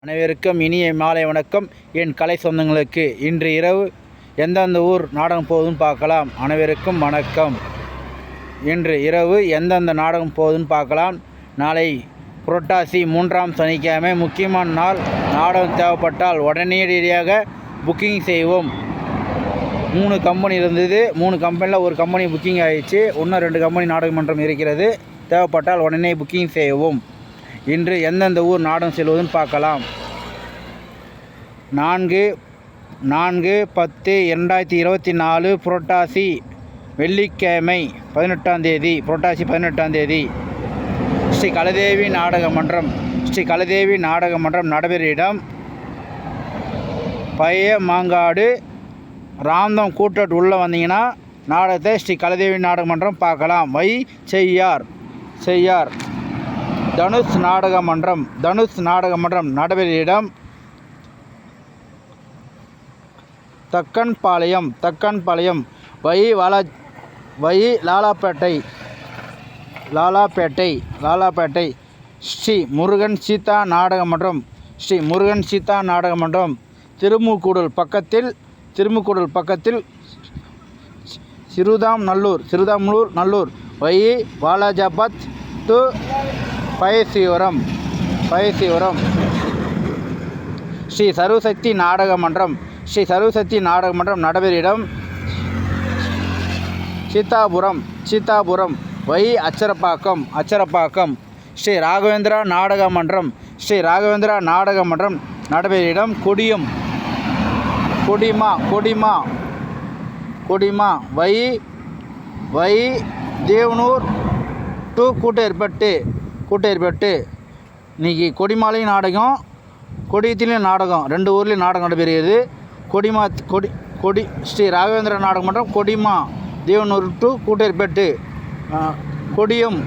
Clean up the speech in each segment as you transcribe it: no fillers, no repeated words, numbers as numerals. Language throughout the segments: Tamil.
அனைவருக்கும் இனிய மாலை வணக்கம். என் கலை சொந்தங்களுக்கு இன்று இரவு எந்தெந்த ஊர் நாடகம் போகுதுன்னு பார்க்கலாம். அனைவருக்கும் வணக்கம். இன்று இரவு எந்தெந்த நாடகம் போகுதுன்னு பார்க்கலாம். நாளை புரட்டாசி 3ஆம் சனிக்கிழமை முக்கியமான நாள். நாடகம் தேவைப்பட்டால் உடனடியாக புக்கிங் செய்வோம். 3 கம்பெனி இருந்தது. 3 கம்பெனியில் ஒரு கம்பெனி புக்கிங் ஆகிடுச்சு. இன்னும் 2 கம்பெனி நாடக மன்றம் இருக்கிறது. தேவைப்பட்டால் உடனே புக்கிங் செய்வோம். இன்று எந்தெந்த ஊர் நாடகம் செல்வதுன்னு பார்க்கலாம். 4/10/2024 புரட்டாசி வெள்ளிக்கிழமை 18ஆம் தேதி, புரட்டாசி 18ஆம் தேதி ஸ்ரீ கலதேவி நாடக மன்றம் நடைபெறும் இடம் பழைய மாங்காடு ராம்தம் கூட்டட் உள்ளே வந்தீங்கன்னா நாடகத்தை ஸ்ரீ கலதேவி நாடக மன்றம் பார்க்கலாம். செய்யார் தனுஷ் நாடக மன்றம் நடைபெறும் இடம் தக்கன்பாளையம் லாலாப்பேட்டை ஸ்ரீ முருகன் சீதா நாடக மன்றம் திருமுக்கூடல் பக்கத்தில் சிறுதாம்நல்லூர் வழி வாலாஜாபாத் டு பயசீவரம் ஸ்ரீ சர்வசக்தி நாடக மன்றம் நடைபெறும் இடம் சீதாபுரம் வழி அச்சரப்பாக்கம் ஸ்ரீ ராகவேந்திரா நாடக மன்றம் நடைபெறும் இடம் கொடிமா வழி தேவனூர் டு கூட்டேர்பட்டு இன்றைக்கி கொடிமாலையும் நாடகம், கொடியத்திலையும் நாடகம், 2 ஊர்லேயும் நாடகம் நடைபெறுகிறது. கொடி ஸ்ரீ ராகவேந்திர நாடக மன்றம் கொடிமா தேவனூர் டு கூட்டேர்பட்டு கொடியம்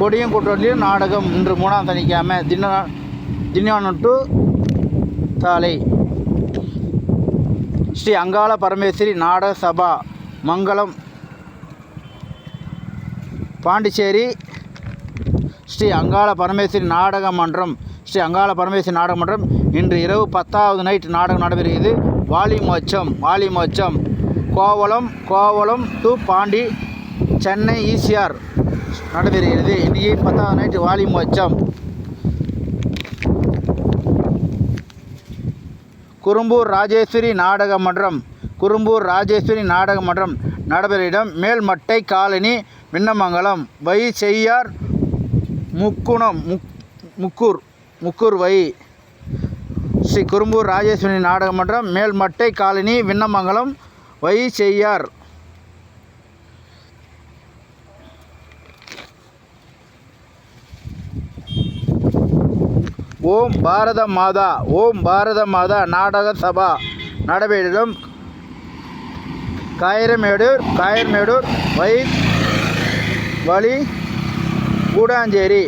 கூட்டத்திலையும் நாடகம். இன்று 3ஆம் சனிக்கிழமை தின்னானு டு தாலை ஸ்ரீ அங்காள பரமேஸ்வரி நாடக சபா மங்களம் பாண்டிச்சேரி ஸ்ரீ அங்காள பரமேஸ்வரி நாடக மன்றம் இன்று இரவு 10வது நைட் நாடகம் நடைபெறுகிறது. வாலிமோச்சம் கோவளம் டு பாண்டி சென்னை ஈசிஆர் நடைபெறுகிறது. இன்றைக்கி 10வது நைட் வாலிமோச்சம். குறும்பூர் ராஜேஸ்வரி நாடக மன்றம் நடைபெறும் இடம் மேல்மட்டை காலனி விண்ணமங்கலம் வழி செய்யார் முக்கூர் வழி ஸ்ரீ குறும்பூர் ராஜேஸ்வரி நாடக மன்றம் மேல்மட்டை காலனி விண்ணமங்கலம் வழி செய்யார். ஓம் பாரத மாதா நாடக சபா நடைபெறும் இடம் காயர்மேடூர் வழி கூடாஞ்சேரி.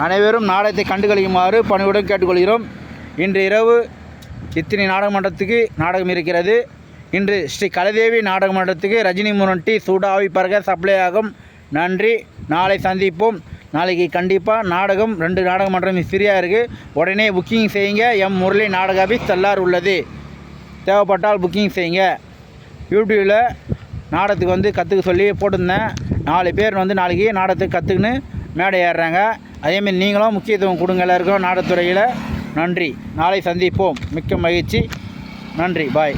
அனைவரும் நாடகத்தை கண்டுகளிக்குமாறு பணிவுடன் கேட்டுக்கொள்கிறோம். இன்று இரவு இத்தனை நாடக மன்றத்துக்கு நாடகம் இருக்கிறது. இன்று ஸ்ரீ கலதேவி நாடக மன்றத்துக்கு ரஜினி முரண்டி சூடாவி பறக சப்ளை ஆகும். நன்றி. நாளை சந்திப்போம். நாளைக்கு கண்டிப்பாக நாடகம் 2 நாடக மன்றம் ஃப்ரீயாக இருக்குது. உடனே புக்கிங் செய்யுங்க. எம் முரளி நாடக ஆபீஸ் தல்லார் உள்ளது. தேவைப்பட்டால் புக்கிங் செய்யுங்க. யூடியூப்பில் நாடகத்துக்கு வந்து கற்றுக்க சொல்லி போட்டிருந்தேன். 4 பேர் வந்து நாளைக்கு நாடகத்துக்கு கற்றுக்குன்னு மேடை ஏறுறாங்க. அதேமாரி நீங்களும் முக்கியத்துவம் கொடுங்க எல்லாருக்கும் நாடகத்துறையில். நன்றி. நாளை சந்திப்போம். மிக்க மகிழ்ச்சி. நன்றி. பாய்.